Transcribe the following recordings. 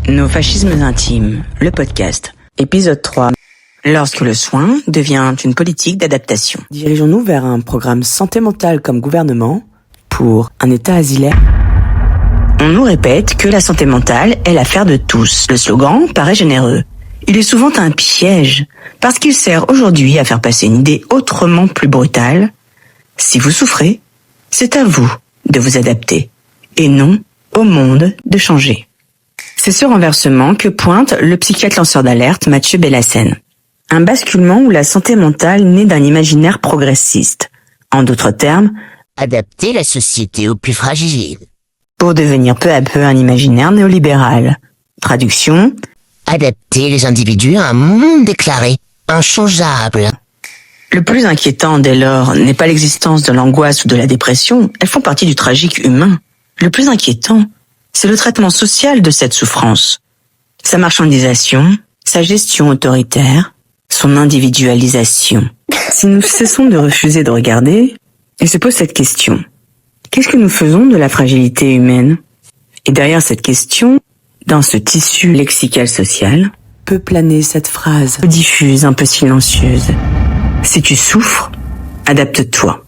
Nos fascismes intimes, le podcast, épisode 3. Lorsque le soin devient une politique d'adaptation. Dirigeons-nous vers un programme santé mentale comme gouvernement pour un État asilaire? On nous répète que la santé mentale est l'affaire de tous. Le slogan paraît généreux. Il est souvent un piège, parce qu'il sert aujourd'hui à faire passer une idée autrement plus brutale. Si vous souffrez, c'est à vous de vous adapter, et non au monde de changer. C'est ce renversement que pointe le psychiatre lanceur d'alerte Mathieu Bellassène. Un basculement où la santé mentale naît d'un imaginaire progressiste. En d'autres termes, adapter la société aux plus fragiles. Pour devenir peu à peu un imaginaire néolibéral. Traduction, adapter les individus à un monde déclaré, inchangeable. Le plus inquiétant dès lors n'est pas l'existence de l'angoisse ou de la dépression, elles font partie du tragique humain. Le plus inquiétant, c'est le traitement social de cette souffrance. Sa marchandisation, sa gestion autoritaire, son individualisation. Si nous cessons de refuser de regarder, il se pose cette question. Qu'est-ce que nous faisons de la fragilité humaine? Et derrière cette question, dans ce tissu lexical social, peut planer cette phrase, peu diffuse, un peu silencieuse. Si tu souffres, adapte-toi.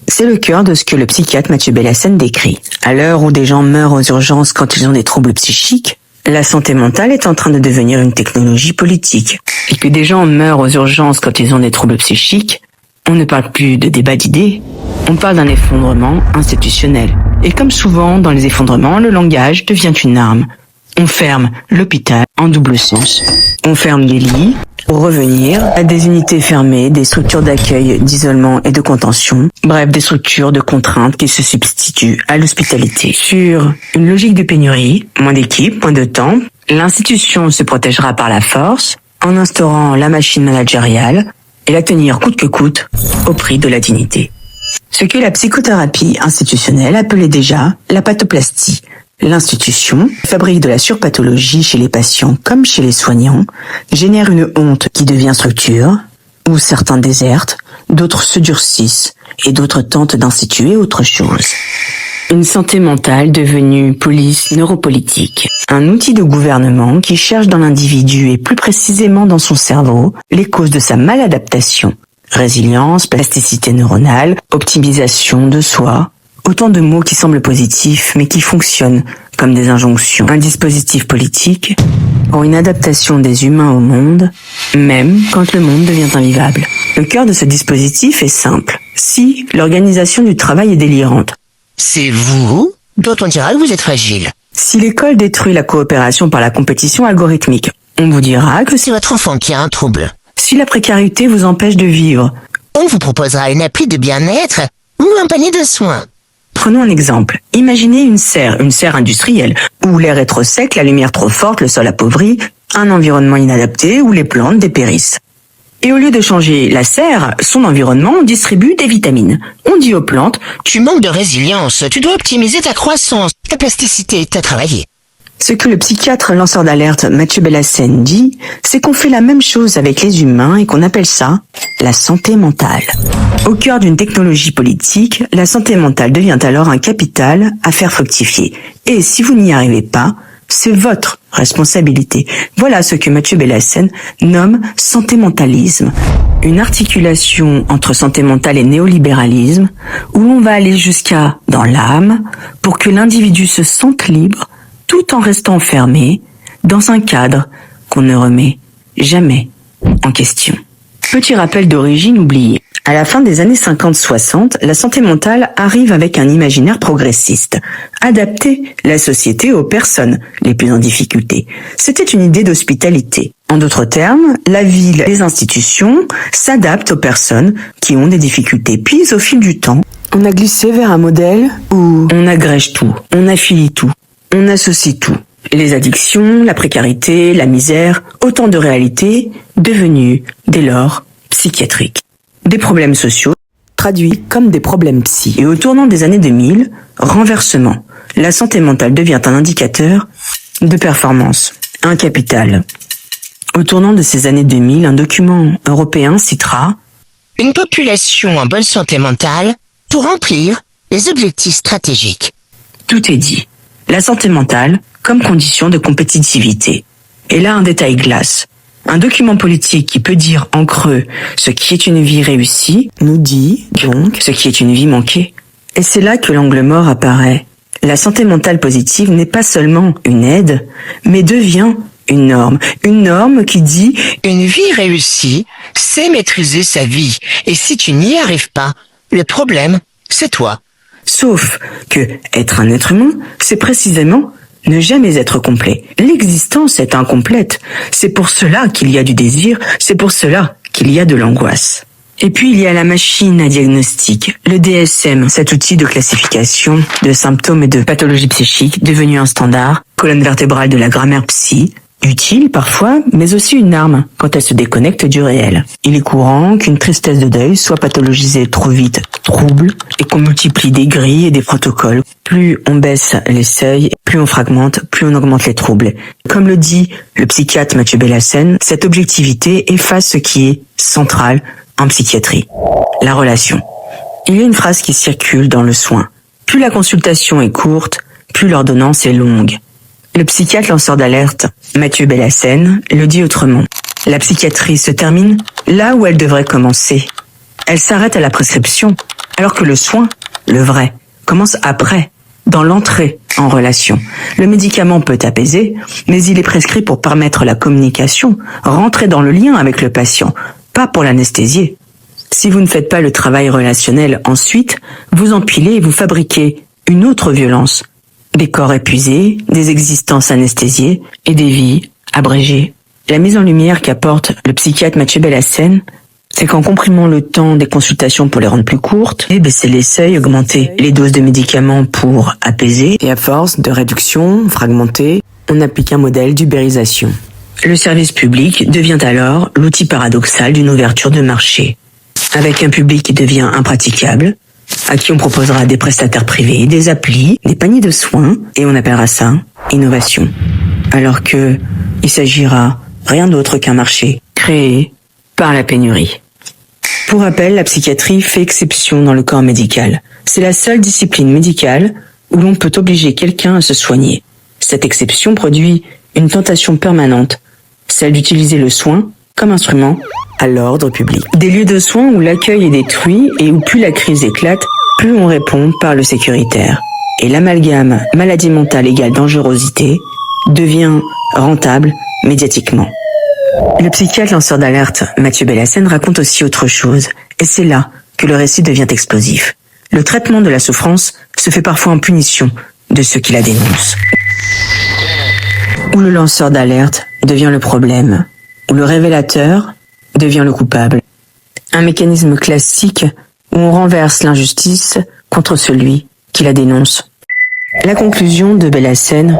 C'est le cœur de ce que le psychiatre Mathieu Bellassène décrit. À l'heure où des gens meurent aux urgences quand ils ont des troubles psychiques, la santé mentale est en train de devenir une technologie politique. Et que des gens meurent aux urgences quand ils ont des troubles psychiques, on ne parle plus de débat d'idées, on parle d'un effondrement institutionnel. Et comme souvent dans les effondrements, le langage devient une arme. On ferme l'hôpital en double sens. On ferme des lits pour revenir à des unités fermées, des structures d'accueil, d'isolement et de contention. Bref, des structures de contraintes qui se substituent à l'hospitalité. Sur une logique de pénurie, moins d'équipes, moins de temps, l'institution se protégera par la force en instaurant la machine managériale et la tenir coûte que coûte au prix de la dignité. Ce que la psychothérapie institutionnelle appelait déjà la pathoplastie. L'institution fabrique de la surpathologie chez les patients comme chez les soignants, génère une honte qui devient structure, où certains désertent, d'autres se durcissent et d'autres tentent d'instituer autre chose. Une santé mentale devenue police neuropolitique, un outil de gouvernement qui cherche dans l'individu et plus précisément dans son cerveau les causes de sa maladaptation. Résilience, plasticité neuronale, optimisation de soi, autant de mots qui semblent positifs mais qui fonctionnent comme des injonctions. Un dispositif politique pour une adaptation des humains au monde, même quand le monde devient invivable. Le cœur de ce dispositif est simple. Si l'organisation du travail est délirante, c'est vous dont on dira que vous êtes fragile. Si l'école détruit la coopération par la compétition algorithmique, on vous dira que c'est votre enfant qui a un trouble. Si la précarité vous empêche de vivre, on vous proposera une appli de bien-être ou un panier de soins. Prenons un exemple. Imaginez une serre industrielle, où l'air est trop sec, la lumière trop forte, le sol appauvri, un environnement inadapté où les plantes dépérissent. Et au lieu de changer la serre, son environnement, on distribue des vitamines. On dit aux plantes, tu manques de résilience, tu dois optimiser ta croissance, ta plasticité, ta travailler. Ce que le psychiatre lanceur d'alerte Mathieu Bellassène dit, c'est qu'on fait la même chose avec les humains et qu'on appelle ça la santé mentale. Au cœur d'une technologie politique, la santé mentale devient alors un capital à faire fructifier. Et si vous n'y arrivez pas, c'est votre responsabilité. Voilà ce que Mathieu Bellassène nomme santé-mentalisme. Une articulation entre santé mentale et néolibéralisme, où l'on va aller jusqu'à dans l'âme pour que l'individu se sente libre tout en restant fermé dans un cadre qu'on ne remet jamais en question. Petit rappel d'origine oublié. À la fin des années 50-60, la santé mentale arrive avec un imaginaire progressiste. Adapter la société aux personnes les plus en difficulté. C'était une idée d'hospitalité. En d'autres termes, la ville et les institutions s'adaptent aux personnes qui ont des difficultés. Puis, au fil du temps, on a glissé vers un modèle où on agrège tout, on affilie tout. On associe tout. Les addictions, la précarité, la misère, autant de réalités devenues, dès lors, psychiatriques. Des problèmes sociaux traduits comme des problèmes psy. Et au tournant des années 2000, renversement. La santé mentale devient un indicateur de performance, un capital. Au tournant de ces années 2000, un document européen citera « Une population en bonne santé mentale pour remplir les objectifs stratégiques. » Tout est dit. La santé mentale comme condition de compétitivité. Et là, un détail glace. Un document politique qui peut dire en creux ce qui est une vie réussie nous dit donc ce qui est une vie manquée. Et c'est là que l'angle mort apparaît. La santé mentale positive n'est pas seulement une aide, mais devient une norme qui dit Une vie réussie, c'est maîtriser sa vie. Et si tu n'y arrives pas, le problème, c'est toi. sauf que être un être humain, c'est précisément ne jamais être complet. L'existence est incomplète. C'est pour cela qu'il y a du désir, c'est pour cela qu'il y a de l'angoisse. Et puis il y a la machine à diagnostic, le DSM, cet outil de classification de symptômes et de pathologies psychiques devenu un standard, colonne vertébrale de la grammaire psy, utile parfois, mais aussi une arme quand elle se déconnecte du réel. Il est courant qu'une tristesse de deuil soit pathologisée trop vite, trouble, et qu'on multiplie des grilles et des protocoles. Plus on baisse les seuils, plus on fragmente, plus on augmente les troubles. Comme le dit le psychiatre Mathieu Bellassène, cette objectivité efface ce qui est central en psychiatrie, la relation. Il y a une phrase qui circule dans le soin. Plus la consultation est courte, plus l'ordonnance est longue. Le psychiatre lanceur d'alerte, Mathieu Bellassène, le dit autrement. La psychiatrie se termine là où elle devrait commencer. Elle s'arrête à la prescription, alors que le soin, le vrai, commence après, dans l'entrée en relation. Le médicament peut apaiser, mais il est prescrit pour permettre la communication, rentrer dans le lien avec le patient, pas pour l'anesthésier. Si vous ne faites pas le travail relationnel ensuite, vous empilez et vous fabriquez une autre violence. Des corps épuisés, des existences anesthésiées et des vies abrégées. La mise en lumière qu'apporte le psychiatre Mathieu Bellassène, c'est qu'en comprimant le temps des consultations pour les rendre plus courtes, et baisser les seuils, augmenter les doses de médicaments pour apaiser, et à force de réduction fragmentée, on applique un modèle d'ubérisation. Le service public devient alors l'outil paradoxal d'une ouverture de marché, avec un public qui devient impraticable, à qui on proposera des prestataires privés, des applis, des paniers de soins, et on appellera ça innovation. Alors que il s'agira rien d'autre qu'un marché créé par la pénurie. Pour rappel, la psychiatrie fait exception dans le corps médical. C'est la seule discipline médicale où l'on peut obliger quelqu'un à se soigner. Cette exception produit une tentation permanente, celle d'utiliser le soin comme instrument à l'ordre public. Des lieux de soins où l'accueil est détruit et où plus la crise éclate, plus on répond par le sécuritaire. Et l'amalgame maladie mentale égale dangerosité devient rentable médiatiquement. Le psychiatre lanceur d'alerte Mathieu Bellassène raconte aussi autre chose, et c'est là que le récit devient explosif. Le traitement de la souffrance se fait parfois en punition de ceux qui la dénoncent. Où le lanceur d'alerte devient le problème, où le révélateur devient le coupable. Un mécanisme classique où on renverse l'injustice contre celui qui la dénonce. La conclusion de Bellassène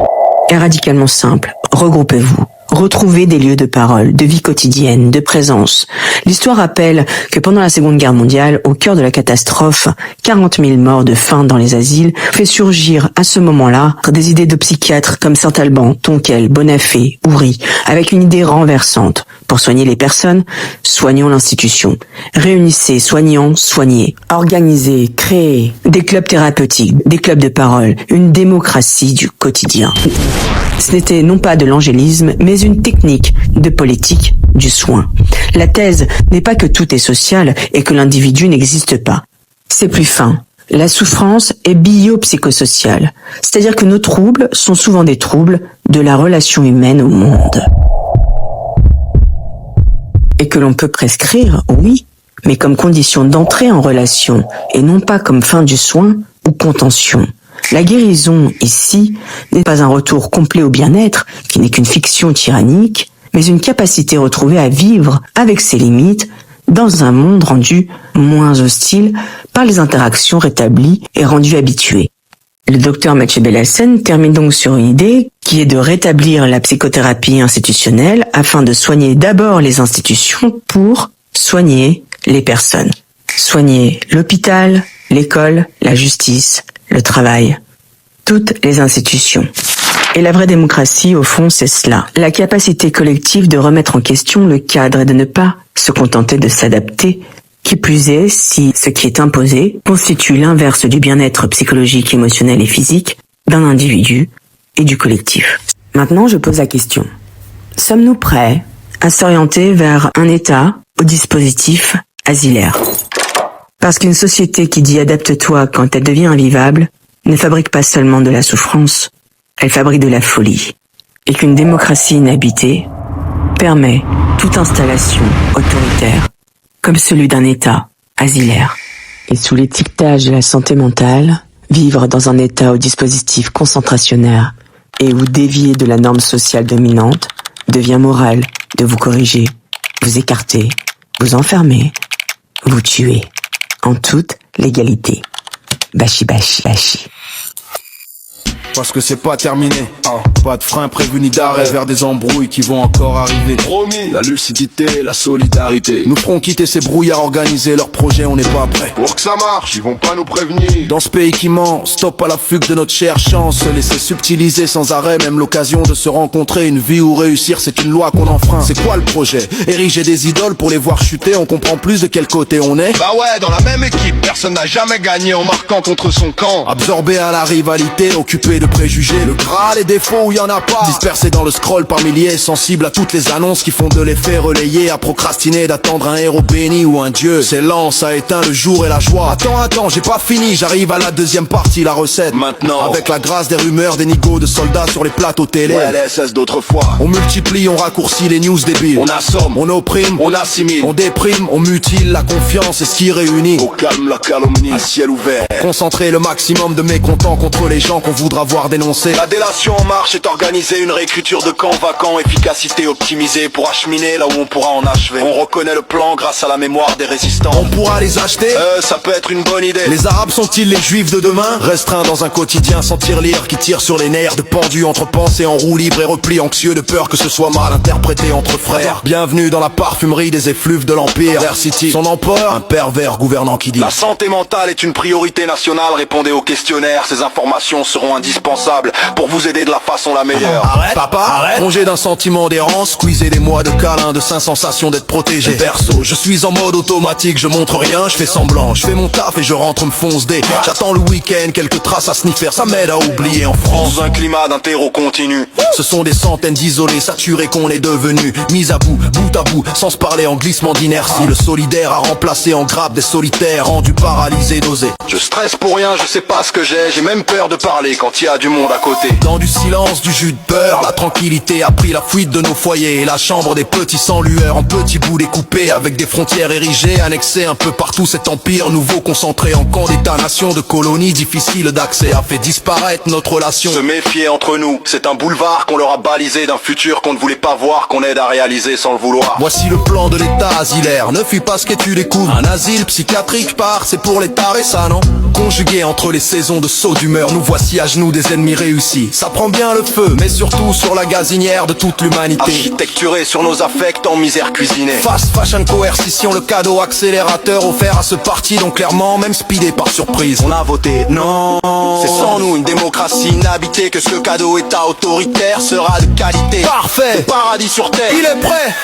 est radicalement simple. Regroupez-vous. Retrouvez des lieux de parole, de vie quotidienne, de présence. L'histoire rappelle que pendant la Seconde Guerre mondiale, au cœur de la catastrophe, 40 000 morts de faim dans les asiles fait surgir à ce moment-là des idées de psychiatres comme Saint-Alban, Tonquel, Bonafé, Houry, avec une idée renversante. Pour soigner les personnes, soignons l'institution. Réunissez, soignants, soignez. Organisez, créez des clubs thérapeutiques, des clubs de parole, une démocratie du quotidien. Ce n'était non pas de l'angélisme, mais une technique de politique du soin. La thèse n'est pas que tout est social et que l'individu n'existe pas. C'est plus fin. La souffrance est biopsychosociale, c'est-à-dire que nos troubles sont souvent des troubles de la relation humaine au monde. Et que l'on peut prescrire, oui, mais comme condition d'entrée en relation et non pas comme fin du soin ou contention. La guérison, ici, n'est pas un retour complet au bien-être, qui n'est qu'une fiction tyrannique, mais une capacité retrouvée à vivre avec ses limites dans un monde rendu moins hostile par les interactions rétablies et rendues habituées. Le docteur Mathieu Bellassène termine donc sur une idée qui est de rétablir la psychothérapie institutionnelle afin de soigner d'abord les institutions pour soigner les personnes. Soigner l'hôpital, l'école, la justice, le travail, toutes les institutions. Et la vraie démocratie, au fond, c'est cela. La capacité collective de remettre en question le cadre et de ne pas se contenter de s'adapter, qui plus est si ce qui est imposé constitue l'inverse du bien-être psychologique, émotionnel et physique d'un individu et du collectif. Maintenant, je pose la question. Sommes-nous prêts à s'orienter vers un État au dispositif asilaire? Parce qu'une société qui dit adapte-toi quand elle devient invivable ne fabrique pas seulement de la souffrance, elle fabrique de la folie. Et qu'une démocratie inhabitée permet toute installation autoritaire, comme celui d'un État asilaire. Et sous l'étiquetage de la santé mentale, vivre dans un État au dispositif concentrationnaire et où dévier de la norme sociale dominante devient moral de vous corriger, vous écarter, vous enfermer, vous tuer, en toute légalité. Bashi bashi bashi. Parce que c'est pas terminé, pas de frein prévu ni d'arrêt vers des embrouilles qui vont encore arriver. Promis, la lucidité, la solidarité nous feront quitter ces brouillards organisés, leurs projets on n'est pas prêts. Pour que ça marche, ils vont pas nous prévenir. Dans ce pays qui ment, stop à la fugue de notre chère chance. Se laisser subtiliser sans arrêt, même l'occasion de se rencontrer. Une vie où réussir c'est une loi qu'on enfreint. C'est quoi le projet? Ériger des idoles pour les voir chuter, on comprend plus de quel côté on est. Bah ouais, dans la même équipe, personne n'a jamais gagné en marquant contre son camp. Absorbé à la rivalité, occupé de préjugés, le gras, les défauts où y en a pas. Dispersé dans le scroll par milliers, sensible à toutes les annonces qui font de l'effet relayé, à procrastiner d'attendre un héros béni ou un dieu. C'est lent, ça éteint le jour et la joie. Attends, j'ai pas fini, j'arrive à la deuxième partie, la recette. Maintenant, avec la grâce des rumeurs, des nigauds de soldats sur les plateaux télé. Ouais, l'SS d'autrefois. On multiplie, on raccourcit les news débiles. On assomme, on opprime, on assimile, on déprime, on mutile la confiance et ce qui réunit. Au calme la calomnie, à ciel ouvert. Concentrer le maximum de mécontents contre les gens qu'on voudra voir dénoncer. La délation en marche est organisée, une réécriture de camps vacants, efficacité optimisée pour acheminer là où on pourra en achever. On reconnaît le plan grâce à la mémoire des résistants. On pourra les acheter, ça peut être une bonne idée. Les Arabes sont-ils les Juifs de demain? Restreints dans un quotidien sans tirelire qui tire sur les nerfs, de pendus entre pensées en roue libre et repli anxieux de peur que ce soit mal interprété entre frères. Bienvenue dans la parfumerie des effluves de l'Empire. City, son empereur, un pervers gouvernant qui dit: la santé mentale est une priorité nationale, répondez aux questionnaires, ces informations seront indispensables pour vous aider de la façon la meilleure. Arrête, papa, arrête. Congé d'un sentiment d'errance, squeezer des mois de câlins, de 5 sensations d'être protégé. Perso, je suis en mode automatique, je montre rien, je fais semblant, je fais mon taf et je rentre me fonce dès. J'attends le week-end, quelques traces à sniffer, ça m'aide à oublier en France. Dans un climat d'interro continu, ce sont des centaines d'isolés saturés qu'on est devenus, mis à bout à bout, sans se parler en glissement d'inertie. Le solidaire a remplacé en grappe des solitaires, rendus paralysés dosés. Je stresse pour rien, je sais pas ce que j'ai même peur de parler quand il y a du monde à côté. Dans du silence, du jus de peur, la tranquillité a pris la fuite de nos foyers. Et la chambre des petits sans lueur, en petits bouts découpés, avec des frontières érigées, annexées un peu partout. Cet empire nouveau concentré en camp d'état-nation, de colonies difficiles d'accès, a fait disparaître notre relation. Se méfier entre nous, c'est un boulevard qu'on leur a balisé d'un futur qu'on ne voulait pas voir, qu'on aide à réaliser sans le vouloir. Voici le plan de l'état asilaire, ne fuis pas ce que tu découvres. Un asile psychiatrique part, c'est pour les tarés ça non? Conjugué entre les saisons de saut d'humeur, nous voici à genoux des ennemis réussis. Ça prend bien le feu, mais surtout sur la gazinière de toute l'humanité. Architecturé sur nos affects en misère cuisinée. Fast fashion coercition, le cadeau accélérateur offert à ce parti, donc clairement même speedé par surprise. On a voté non. C'est sans nous une démocratie inhabitée que ce cadeau état autoritaire sera de qualité. Parfait, le paradis sur terre. Il est prêt.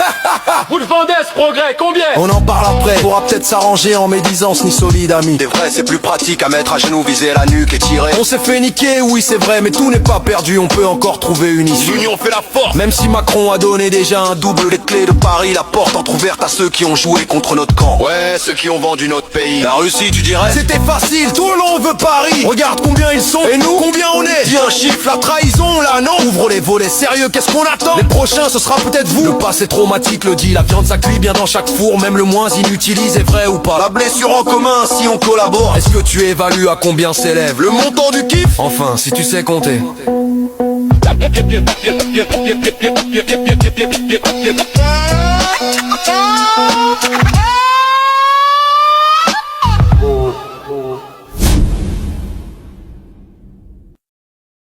Vous le vendez ce progrès, combien? On en parle après, pourra peut-être s'arranger en médisance ni solide ami. C'est vrai, c'est plus pratique à mettre à genoux, viser la nuque et tirer. On s'est fait niquer, oui c'est vrai, mais tout n'est pas perdu, on peut encore trouver une issue. L'union fait la force. Même si Macron a donné déjà un double, les clés de Paris, la porte entrouverte à ceux qui ont joué contre notre camp. Ouais, ceux qui ont vendu notre pays. La Russie, tu dirais? C'était facile, tout le long veut Paris. Regarde combien ils sont, et nous, combien on est. Dis un chiffre, la trahison là, non? Ouvre les volets, sérieux, qu'est-ce qu'on attend? Les prochains, ce sera peut-être vous. Le passé traumatique le dit, la viande ça cuit bien dans chaque four, même le moins inutilisé, vrai ou pas? La blessure en commun, si on collabore. Est-ce que tu évalues à combien s'élève le montant du kiff? Enfin, si tu sais compter.